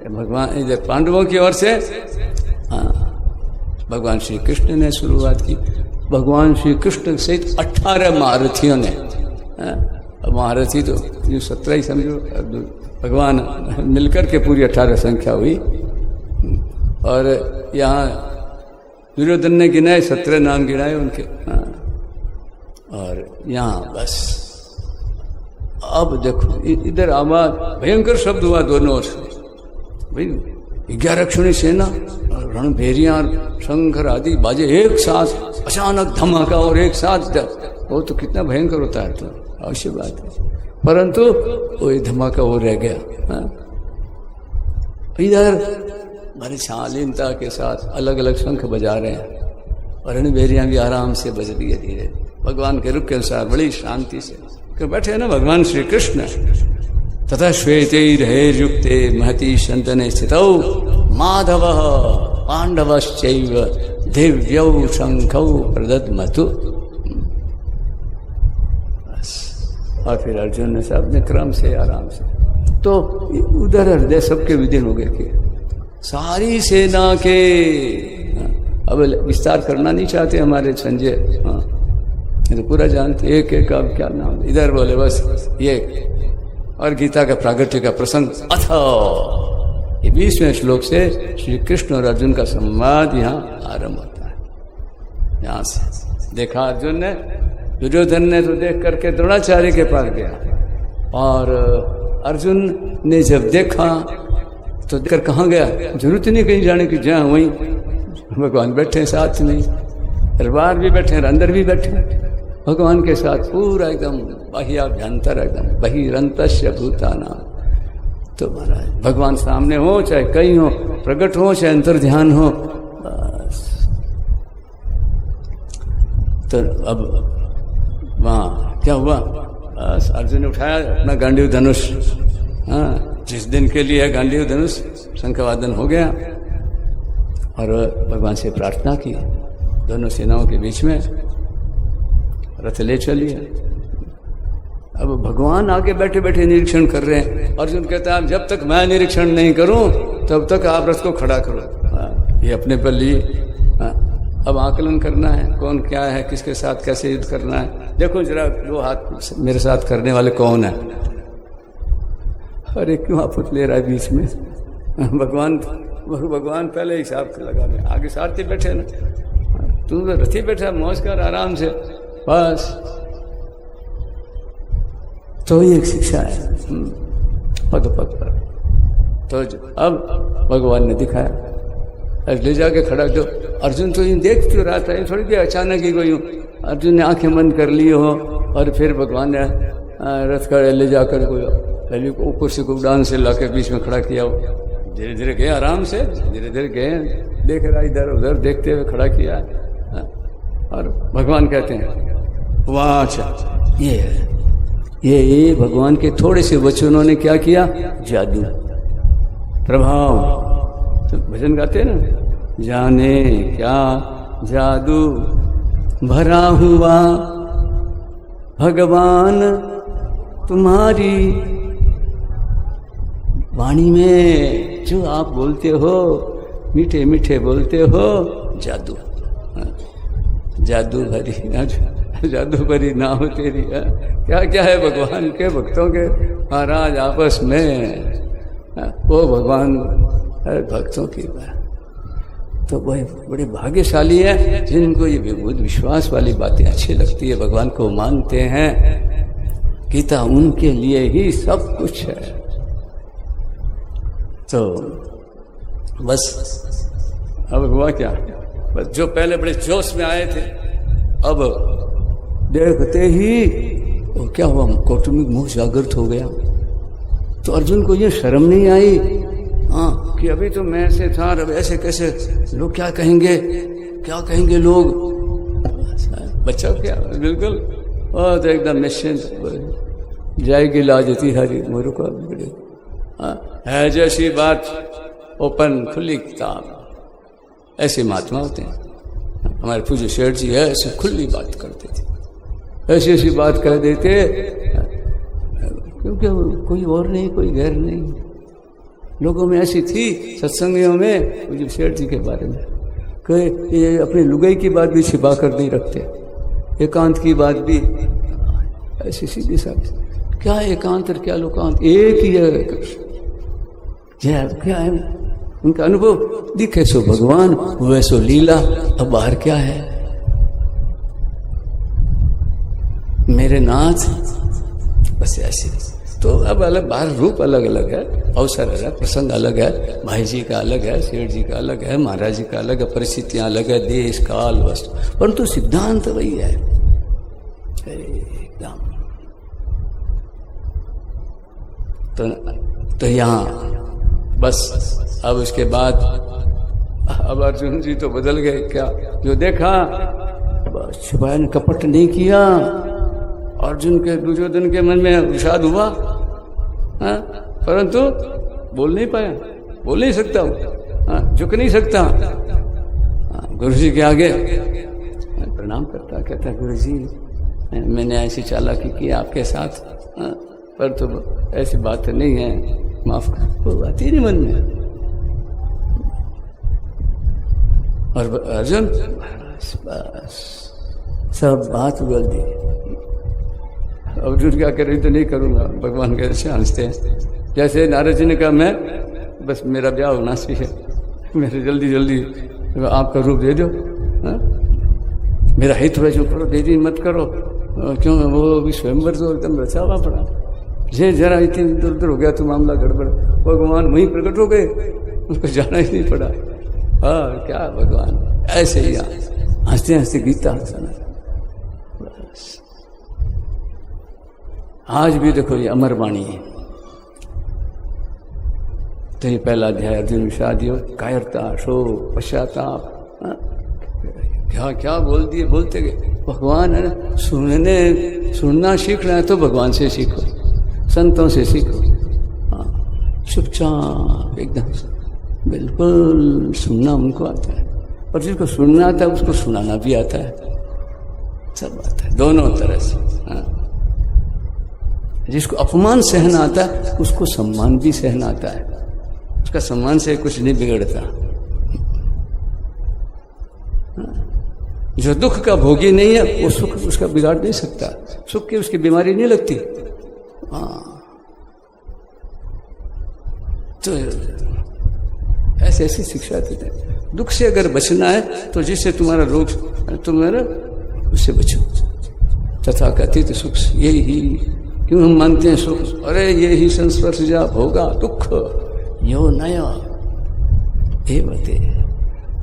भगवान पांडवों की ओर से भगवान श्री कृष्ण ने शुरुआत की। भगवान श्री कृष्ण सहित 18 महारथियों ने, महारथी तो 17 ही समझो, भगवान मिलकर के पूरी 18 संख्या हुई। और यहाँ दुर्योधन ने गिनाए 17 नाम गिनाए उनके। और यहाँ बस अब देखो इधर आवाज भयंकर शब्द हुआ दोनों ओर से। भाई 11 क्षणी सेना, रणभेरियां, शंकर आदि बाजे एक साथ, अचानक धमाका और एक साथ, वो तो कितना भयंकर होता है। तो अवश्य बात है, परंतु वो धमाका वो रह गया। इधर बड़ी शालीनता के साथ अलग अलग शंख बजा रहे हैं और रणभेरियां भी आराम से बज रही है धीरे, भगवान के रुख के अनुसार बड़ी शांति से बैठे ना भगवान श्री कृष्ण। तथा श्वेतैर्हैर्युक्ते महती शंतने स्थितौ माधवः पांडवश्चैव दिव्यौ शंखौ प्रदद्मतु। और फिर अर्जुन ने सब अपने क्रम से आराम से। तो उधर हृदय सबके विदीन हो गए कि सारी सेना के, अब विस्तार करना नहीं चाहते हमारे संजय, तो पूरा जानते एक एक अब क्या नाम। इधर बोले बस ये और गीता का प्रागट्य का प्रसंग। अथ ये 20वें श्लोक से श्री कृष्ण और अर्जुन का संवाद यहाँ आरंभ होता है। यहाँ से देखा अर्जुन ने, दुर्योधन ने तो देख करके द्रोणाचार्य के पास गया, और अर्जुन ने जब देखा तो देखकर कहाँ गया, जरूरत नहीं कहीं जाने की, जहाँ वहीं भगवान बैठे साथ में, दरबार भी बैठे हैं, अंदर भी बैठे भगवान के साथ, पूरा एकदम बाह्याभ्यंतर, एकदम बहिरंतस्य भूताना। तो महाराज भगवान सामने हो, चाहे कहीं हो, प्रकट हो चाहे अंतर ध्यान हो, बस। तो अब वहाँ क्या हुआ, बस अर्जुन ने उठाया अपना गांडीव धनुष, हाँ, जिस दिन के लिए गांडीव धनुष, शंखवादन हो गया, और भगवान से प्रार्थना की, दोनों सेनाओं के बीच में रथ ले चलिए। अब भगवान आगे बैठे बैठे निरीक्षण कर रहे हैं, अर्जुन कहता है जब तक मैं निरीक्षण नहीं करूं तब तक आप रथ को खड़ा करो। ये अपने पर लिए अब आकलन करना है, कौन क्या है, किसके साथ कैसे युद्ध करना है। देखो जरा दो हाथ मेरे साथ करने वाले कौन है। अरे क्यों आपस ले रहा है बीच में, भगवान पहले हिसाब लगा ले, आगे सारथी बैठे ना, तू तो रथी बैठा, मौज कर आराम से, बस। तो ये एक शिक्षा है पग पग पर। तो अब भगवान ने दिखाया, ले जाके खड़ा, जो अर्जुन तो यूं देख क्यों रहा था, ये थोड़ी देर अचानक ही कोई, अर्जुन ने आंखें बंद कर ली हो, और फिर भगवान ने रथ का ले जाकर कोई पहले कुर्सी को उड़ान से ला के बीच में खड़ा किया हो, धीरे धीरे गए, आराम से धीरे धीरे गए, देख रहा इधर उधर देखते हुए खड़ा किया। और भगवान कहते हैं वाह, अच्छा ये है, ये भगवान के थोड़े से वचनों ने क्या किया, जादू प्रभाव। तो भजन गाते हैं ना, जाने क्या जादू भरा हुआ भगवान तुम्हारी वाणी में, जो आप बोलते हो मीठे मीठे बोलते हो, जादू जादू भरी, जादू भरी नाम तेरी है। क्या क्या है भगवान के भक्तों के महाराज आपस में, वो भगवान भक्तों की तो वह बड़े भाग्यशाली है जिनको ये विभूत विश्वास वाली बातें अच्छी लगती है, भगवान को मानते हैं। गीता उनके लिए ही सब कुछ है। तो बस अब हुआ क्या, बस जो पहले बड़े जोश में आए थे, अब देखते ही वो क्या हुआ, कौटुंबिक मोह जागृत हो गया। तो अर्जुन को ये शर्म नहीं आई, हाँ, कि अभी तो मैं ऐसे था, अब ऐसे कैसे, लोग क्या कहेंगे, क्या कहेंगे लोग, बच्चा क्या, बिल्कुल और तो एकदम निश्चिंत, जाएगी लाजती हरी मोरू को बिगड़े, है जैसी बात ओपन खुली किताब, ऐसे महात्मा होते हैं। हमारे पूज्य शेठ जी है, ऐसे खुली बात करते थे, ऐसी ऐसी बात कह देते, क्योंकि कोई और नहीं, कोई गैर नहीं। लोगों में ऐसी थी सत्संगियों में पूज्य शेठ जी के बारे में, कि ये अपनी लुगाई की बात भी छिपा कर नहीं रखते, एकांत की बात भी ऐसी सीधी साधी, क्या एकांत और क्या लोकांत, एक ही है कृष्ण। क्या है उनका अनुभव, दिखे सो भगवान, हुए सो लीला, अब बाहर क्या है। मेरे नाथ बस ऐसे। तो अब अलग, बाहर रूप अलग अलग है, अवसर अलग, प्रसंग अलग है, भाई जी का अलग है, शेठ जी का अलग है, महाराज जी का अलग है, परिस्थितियां अलग है, देश काल वस्तु, परंतु सिद्धांत वही है एकदम। तो यहाँ बस अब उसके बाद अब अर्जुन जी तो बदल गए, क्या जो देखा बस, छुपाया ने, कपट नहीं किया। अर्जुन के, दुर्योधन के मन में विषाद हुआ, परंतु बोल नहीं पाया, बोल नहीं सकता, झुक नहीं सकता। गुरु जी के आगे प्रणाम करता, कहता गुरु जी मैंने ऐसी चालाकी की आपके साथ, पर तो ऐसी बात नहीं है, माफ कर। वो आती नहीं मन में। और अर्जुन बस सब बात बोल दी। अर्जुन क्या करे, तो नहीं करूंगा, भगवान के ऐसे हंसते हैं। जैसे नारद जी ने कहा मैं बस मेरा ब्याह होना चाहिए, मेरे जल्दी जल्दी आपका रूप दे दो, मेरा हित है जो करो, देरी मत करो। क्यों? वो अभी स्वयंवर तो एकदम रचा हुआ पड़ा, जे जरा इतनी इधर उधर हो गया तो मामला गड़बड़, भगवान वहीं प्रकट हो गए, उसको जाना ही नहीं पड़ा। हाँ, क्या भगवान ऐसे ही हंसते हंसते गीता हंसना। आज भी देखो ये अमर वाणी है। तो ये पहला अध्याय अर्जुन विषाद योग, कायरता, शोक, पश्चाताप, क्या क्या बोल दिए, बोलते गए। भगवान है ना, सुनना सीखना है तो भगवान से सीखो, संतों से सीखो। हाँ, चुपचाप एकदम बिल्कुल सुनना उनको आता है, और जिसको सुनना आता है उसको सुनाना भी आता है, सब आता है दोनों तरह से। हाँ, जिसको अपमान सहना आता है उसको सम्मान भी सहना आता है, उसका सम्मान से कुछ नहीं बिगड़ता। जो दुख का भोगी नहीं है वो सुख उसका बिगाड़ नहीं सकता, सुख की उसकी बीमारी नहीं लगती। हाँ, तो ऐसे ऐसी शिक्षा देते हैं। दुख से अगर बचना है तो जिससे तुम्हारा रोग तुम्हारा उससे बचो। तथा कथित सुख यही, क्यों हम मानते हैं सुख, अरे ये ही संस्पर्श जा होगा दुख यो नया ये बते।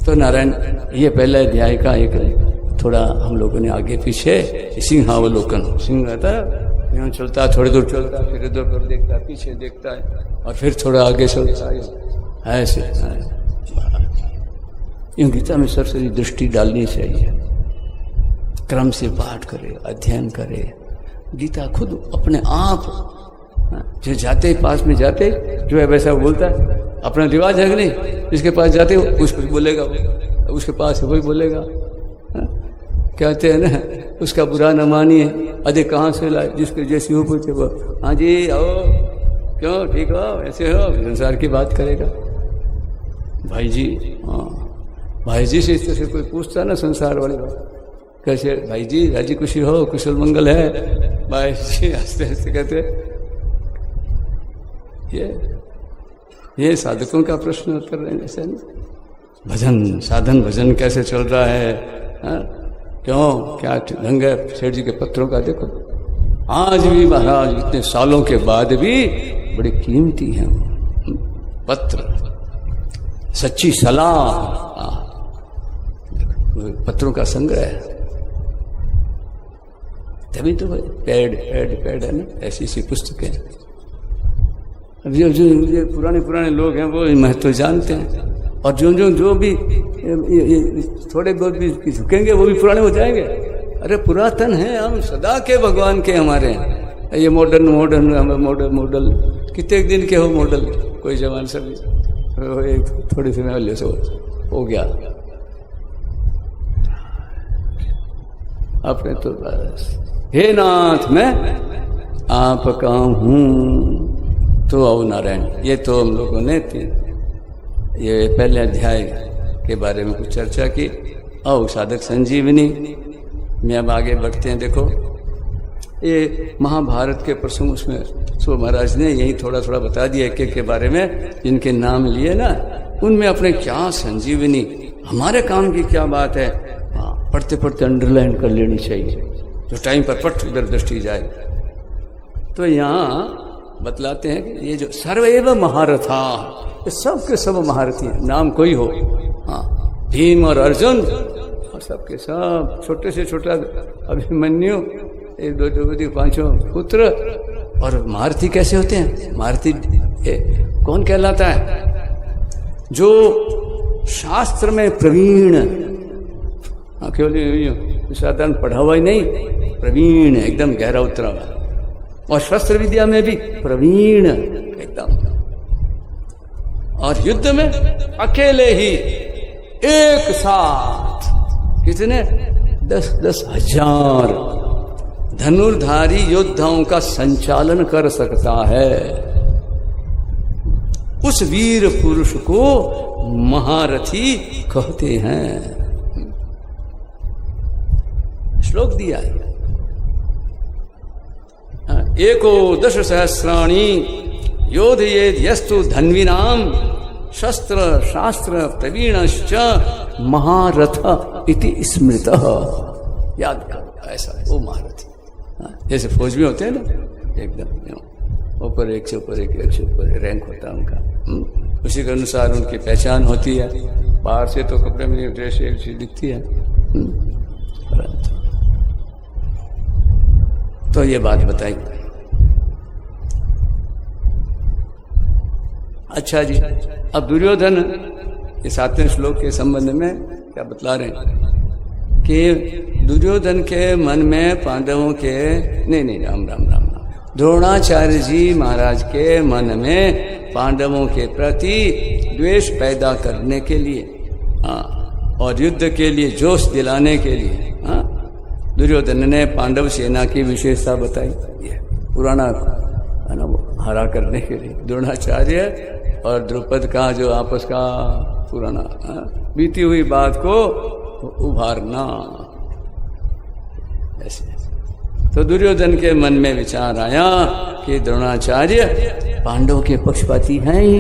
तो नारायण ये पहले अध्याय का एक थोड़ा हम लोगों ने आगे पीछे सिंहावलोकन, सिंह रहता है यूँ चलता है, थोड़ी दूर चलता है, फिर इधर उधर देखता है, पीछे देखता है, और फिर थोड़ा आगे चलता है, ऐसे यूँ गीता में सरसरी दृष्टि डालनी चाहिए। क्रम से पाठ करे, अध्ययन करे, गीता खुद अपने आप जो जाते पास में जाते जो है वैसा बोलता है। अपना रिवाज है कि नहीं, जिसके पास जाते हो उसको बोलेगा, उसके पास है वही बोलेगा। कहते हैं ना, उसका बुरा न मानिए, अरे कहाँ से लाए, जिसके जैसी हो पूछे वो हाँ जी आओ, क्यों ठीक हो, ऐसे हो, संसार की बात करेगा। भाई जी, हाँ भाई जी से इस तरह से कोई पूछता ना संसार वाली बात, कैसे भाई जी, राजी खुशी हो, कुशल मंगल है, भाई जी हंसते हंसते कहते। ये साधकों का प्रश्न उत्तर रहे ऐसे नहीं। भजन साधन भजन कैसे चल रहा है, हा? क्यों क्या ढंग है सेठ जी के पत्रों का देखो, आज भी महाराज इतने सालों के बाद भी बड़े कीमती हैं पत्र, सच्ची सलाह, पत्रों का संग्रह। तभी तो पैड है ना, ऐसी सी पुस्तकें। अब जो पुराने लोग हैं वो महत्व जानते हैं, और जो भी थोड़े बहुत भी झुकेंगे वो भी पुराने हो जाएंगे। अरे पुरातन है हम, सदा के भगवान के हमारे हैं। ये मॉडल कितने दिन के हो मॉडल, कोई जवान सब थोड़ी सी में से हो गया आपने तो बस। हे नाथ मैं आपका हूँ। तो आओ नारायण, ये तो हम लोगों ने ये पहले अध्याय के बारे में कुछ चर्चा की। आओ साधक संजीवनी में अब आगे बढ़ते हैं। देखो ये महाभारत के प्रसंग, उसमें सो महाराज ने यही थोड़ा थोड़ा बता दिया एक एक के बारे में, जिनके नाम लिए ना उनमें अपने क्या संजीवनी, हमारे काम की क्या बात है। हाँ, पढ़ते पढ़ते अंडरलाइन कर लेनी चाहिए, जो टाइम पर पट उधर दृष्टि जाए। तो यहाँ बतलाते हैं कि ये जो सर्वैव महारथा, ये सब के सब महारथी हैं, नाम कोई हो। हाँ, भीम और अर्जुन और सबके सब, छोटे से छोटा अभिमन्यु, एक दो द्रौपदी, पांचों पुत्र। और महारथी कैसे होते हैं? महारथी कौन कहलाता है? जो शास्त्र में प्रवीण, केवल साधारण पढ़ा हुआ ही नहीं, प्रवीण एकदम गहरा उतरा हुआ, और शस्त्र विद्या में भी प्रवीण एकदम, और युद्ध में अकेले ही एक साथ कितने 10-10 हजार धनुर्धारी योद्धाओं का संचालन कर सकता है। उस वीर पुरुष को महारथी कहते हैं। श्लोक दिया है, एको 10 सहस्राणि योधयेद यस्तु धन्विनाम शस्त्र शास्त्र प्रवीणश्च महारथ इति स्मृतः। याद करो, ऐसा वो महारथी। हाँ, जैसे फौज में होते हैं ना, एकदम ऊपर एक से ऊपर एक से ऊपर रैंक होता है उनका। उसी के अनुसार उनकी पहचान होती है। बाहर से तो कपड़े में ड्रेस एक चीज दिखती है। तो ये बात बताई। अच्छा जी, अब दुर्योधन ये 7वें श्लोक के संबंध में क्या बतला रहे हैं कि दुर्योधन के मन में पांडवों के नहीं राम राम राम द्रोणाचार्य जी महाराज के मन में पांडवों के प्रति द्वेष पैदा करने के लिए, हाँ, और युद्ध के लिए जोश दिलाने के लिए, हाँ, दुर्योधन ने पांडव सेना की विशेषता बताई। ये पुराना है ना, वो हरा करने के लिए द्रोणाचार्य और द्रुपद का जो आपस का पुराना बीती हुई बात को उभारना, ऐसे। तो दुर्योधन के मन में विचार आया कि द्रोणाचार्य पांडव के पक्षपाती हैं ही,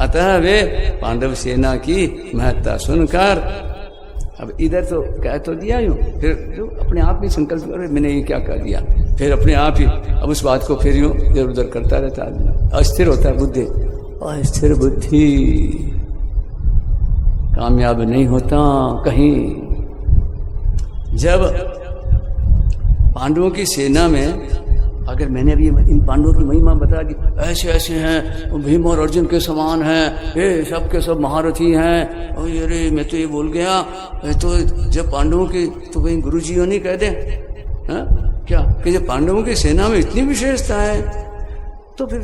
अतः वे पांडव सेना की महत्ता सुनकर, अब इधर तो कह तो दिया यूं, फिर जो अपने आप ही संकल्प करे मैंने ये क्या कर दिया, फिर अपने आप ही अब उस बात को फिर यूं इधर उधर करता रहता है, अस्थिर होता है बुद्धि। अस्थिर बुद्धि कामयाब नहीं होता कहीं। जब पांडवों की सेना में अगर मैंने अभी इन पांडवों की महिमा बता दी, ऐसे ऐसे हैं, भीम और अर्जुन के समान हैं, ये सब के सब महारथी हैं, अरे मैं तो ये बोल गया, तो जब पांडवों की तो कहीं गुरुजी नहीं कह दे क्या कि जब पांडवों की सेना में इतनी विशेषता है तो फिर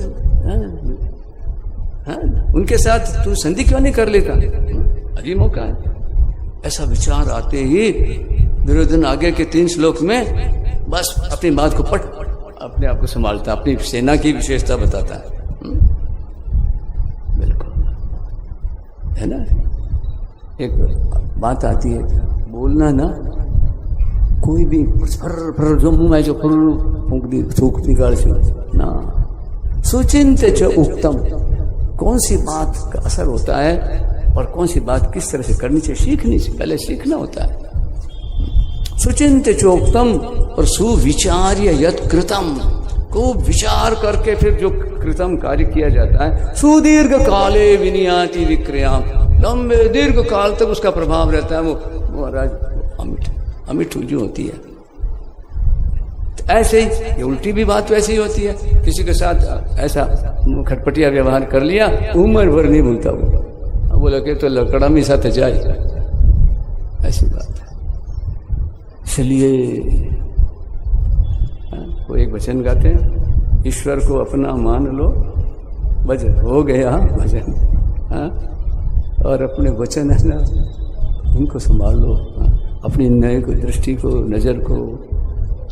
उनके साथ तू संधि क्यों नहीं कर लेता, अभी मौका है। ऐसा विचार आते ही दुर्योधन आगे के 3 श्लोक में बस अपनी बात को पट अपने आप को संभालता, अपनी सेना की विशेषता बताता है। बिल्कुल है ना। एक बात आती है, बोलना ना कोई भी फर फर जो मुंह में जो फर फूंक दी थूक निकाल से ना, सुचिंत च उत्तम, कौन सी बात का असर होता है और कौन सी बात किस तरह से करनी चाहिए, सीखनी चाहिए, पहले सीखना होता है। सुचिंत चोक्तम और सुविचार्य यत कृतम, को विचार करके फिर जो कृतम कार्य किया जाता है, सुदीर्घ काले विनियाति विक्रियाम, लंबे दीर्घ काल तक उसका प्रभाव रहता है। वो महाराज अमिट जो होती है। तो ऐसे ही ये उल्टी भी बात वैसे ही होती है, किसी के साथ ऐसा खटपटिया व्यवहार कर लिया, उम्र भर नहीं भूलता वो, बोला कि तो लकड़ा में साथ जाए, ऐसी बात है। इसलिए वो एक वचन गाते हैं, ईश्वर को अपना मान लो भजन हो गया भजन, और अपने वचन है ना उनको संभाल लो, अपनी नए को दृष्टि को नजर को,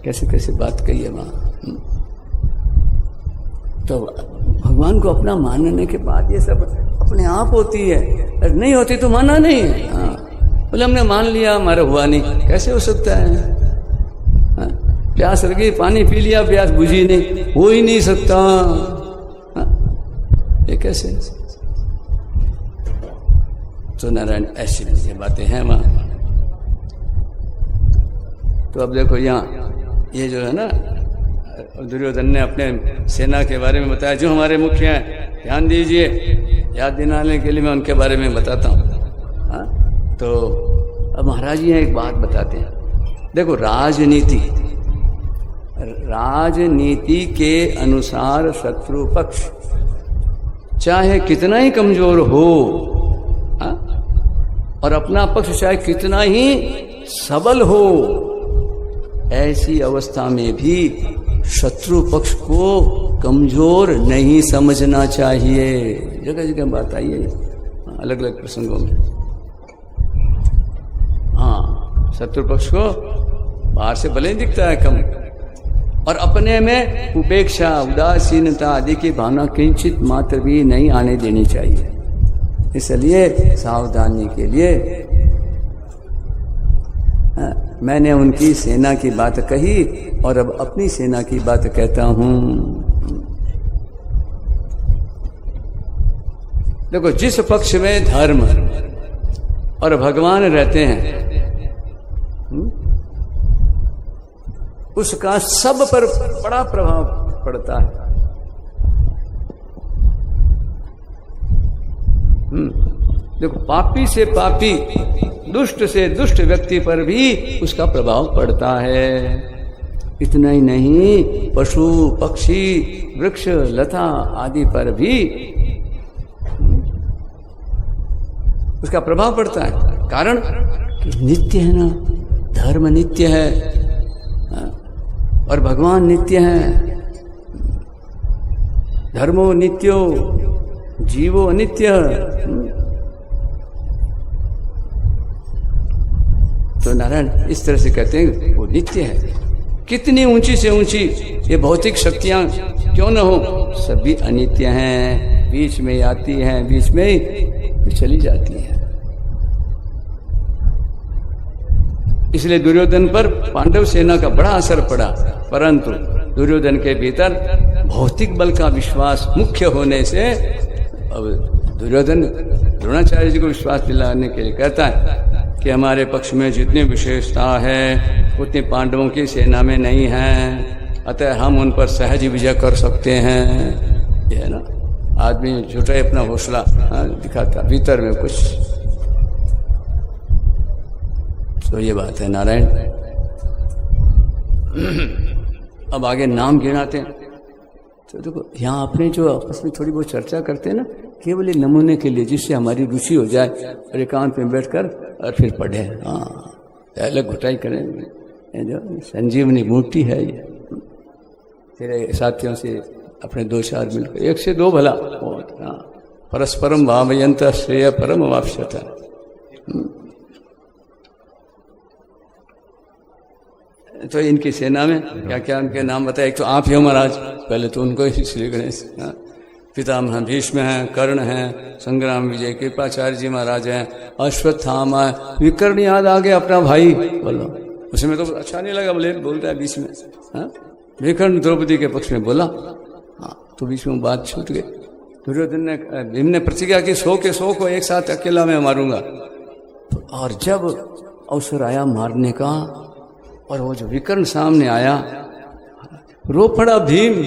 कैसे कैसे बात कही है वहाँ। तो भगवान को अपना मानने के बाद ये सब अपने आप होती है, अगर नहीं होती तो माना नहीं है। हाँ, बोले हमने मान लिया हमारा हुआ नहीं, कैसे हो सकता है। प्यास लगी पानी पी लिया, प्यास बुझी नहीं, हो ही नहीं सकता। ये कैसे। तो नारायण ऐसी ये बातें हैं वहां। तो अब देखो यहाँ ये जो है ना, दुर्योधन ने अपने सेना के बारे में बताया, जो हमारे मुख्य हैं ध्यान दीजिए, याद दिलाने के लिए मैं उनके बारे में बताता हूँ। तो अब महाराज जी एक बात बताते हैं, देखो राजनीति के अनुसार शत्रु पक्ष चाहे कितना ही कमजोर हो, और अपना पक्ष चाहे कितना ही सबल हो, ऐसी अवस्था में भी शत्रु पक्ष को कमजोर नहीं समझना चाहिए। जगह जगह बात आई है अलग अलग प्रसंगों में। हाँ, शत्रु पक्ष को बाहर से भले ही दिखता है कम, और अपने में उपेक्षा उदासीनता आदि की भावना किंचित मात्र भी नहीं आने देनी चाहिए। इसलिए सावधानी के लिए मैंने उनकी सेना की बात कही और अब अपनी सेना की बात कहता हूं। देखो, जिस पक्ष में धर्म और भगवान रहते हैं, उसका सब पर बड़ा प्रभाव पड़ता है। देखो, पापी से पापी, दुष्ट से दुष्ट व्यक्ति पर भी उसका प्रभाव पड़ता है। इतना ही नहीं, पशु पक्षी वृक्ष लता आदि पर भी उसका प्रभाव पड़ता है। कारण कि नित्य है ना, धर्म नित्य है और भगवान नित्य है। धर्मो नित्यो जीवो अनित्य। तो नारायण इस तरह से कहते हैं वो नित्य है। कितनी ऊंची से ऊंची ये भौतिक शक्तियां क्यों न हो, सभी अनित्य हैं। बीच में आती हैं, बीच में ही चली जाती हैं। इसलिए दुर्योधन पर पांडव सेना का बड़ा असर पड़ा, परंतु दुर्योधन के भीतर भौतिक बल का विश्वास मुख्य होने से अब दुर्योधन द्रोणाचार्य जी को विश्वास दिलाने के लिए कहता है कि हमारे पक्ष में जितनी विशेषता है उतनी पांडवों की सेना में नहीं है, अतः हम उन पर सहज विजय कर सकते हैं। ये है ना, आदमी झूठा अपना हौसला दिखाता, भीतर में कुछ। तो ये बात है नारायण। अब आगे नाम गिनाते हैं। तो देखो, यहाँ आपने जो आपस में थोड़ी बहुत चर्चा करते हैं ना, केवल नमूने के लिए, जिससे हमारी रुचि हो जाए और एकांत में बैठकर और फिर पढ़े। हाँ, अलग घुटाई करें। जो संजीवनी मूर्ति है ये। तेरे साथियों से अपने दो चार मिलकर, एक से दो भला। हाँ, परस्परम भावयंत श्रेय परम वाप्स्यत। तो इनकी सेना में क्या क्या उनके नाम बताए। एक तो आप ही हो महाराज, पहले तो उनको ही श्री गणेश। पितामह भीष्म हैं, कर्ण हैं, संग्राम विजय कृपाचार्य जी महाराज हैं, अश्वत्थामा, विकर्ण याद आ गया अपना भाई। बोलो, उसमें तो अच्छा नहीं लगा, बोले बोलता है बीच में। विकर्ण द्रौपदी के पक्ष में बोला, हाँ, तो बीच में बात छूट गई। दुर्योधन ने, भीम ने प्रतिज्ञा की 100 के 100 को एक साथ अकेला मैं मारूंगा। और जब अवसर आया मारने का, और वो जो विकर्ण सामने आया, रो पड़ा भीम।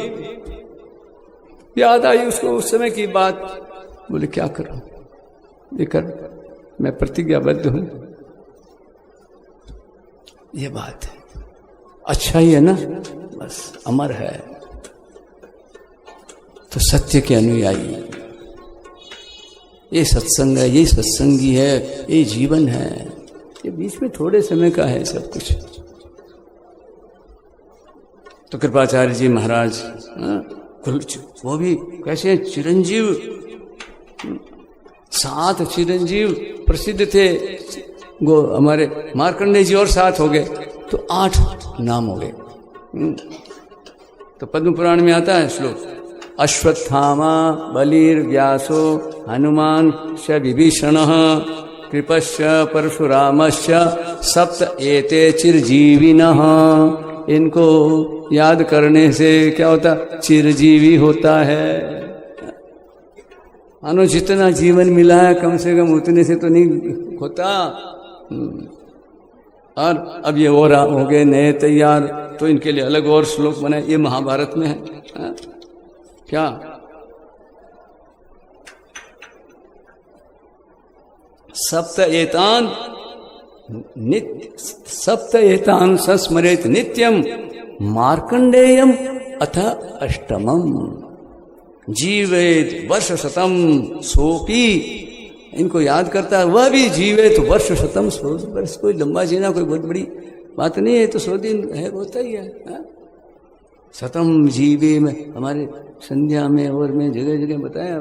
याद आई उसको उस समय की बात। बोले क्या करूं विकर्ण, मैं प्रतिज्ञाबद्ध हूं। ये बात है, अच्छा ही है ना, बस अमर है। तो सत्य के अनुयायी, ये सत्संग है, ये सत्संगी है, ये जीवन है। ये बीच में थोड़े समय का है सब कुछ। तो कृपाचार्य जी महाराज, वो भी कैसे चिरंजीव, 7 चिरंजीव प्रसिद्ध थे। हमारे मार्कंडेय जी और 7 हो गए, तो 8 नाम हो गए। तो पद्म पुराण में आता है श्लोक, अश्वत्थामा बलिर व्यासो हनुमान च विभीषणः कृपश्च परशुरामश्च सप्त एते चिरजीविनः। इनको याद करने से क्या होता, चिरजीवी होता है। मानो जितना जीवन मिला है कम से कम उतने से तो नहीं होता। और अब ये और हो गए नए तैयार, तो इनके लिए अलग और श्लोक बनाए। ये महाभारत में है। क्या सप्त एतान संस्मरेत नित्यम मार्कंडेयम अथ अष्टमम जीवेत वर्ष शतम सोपी। इनको याद करता है, वह भी जीवेत वर्ष शतम। 100 वर्ष कोई लंबा जीना कोई बहुत बड़ी बात नहीं है। तो 100 दिन है, होता ही है। शतम जीवे में हमारे संध्या में और में जगह जगह बताया,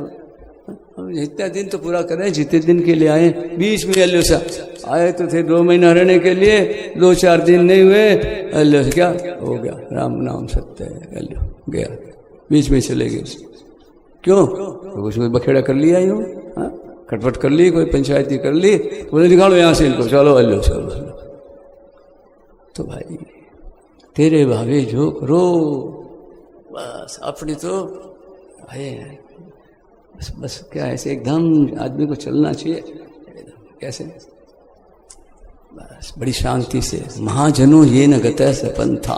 हम जितना दिन तो पूरा करें जितने दिन के लिए आए। बीच में अल्लो सा आए तो थे 2 महीना रहने के लिए, 2-4 दिन नहीं हुए, अल्लो क्या हो गया, राम नाम सत्य है, अल्लो गया, बीच में चले गए। क्यों? तो कुछ कोई बखेड़ा कर लिया यूं, खटपट कर ली, कोई पंचायती कर ली, बोले निकालो यहाँ से इनको, चलो अल्लो चलो। तो भाई तेरे भावे जो करो, बस अपनी तो है बस क्या ऐसे एकदम आदमी को चलना चाहिए। कैसे? बस बड़ी शांति से। महाजनों ये न गतः स पंथा,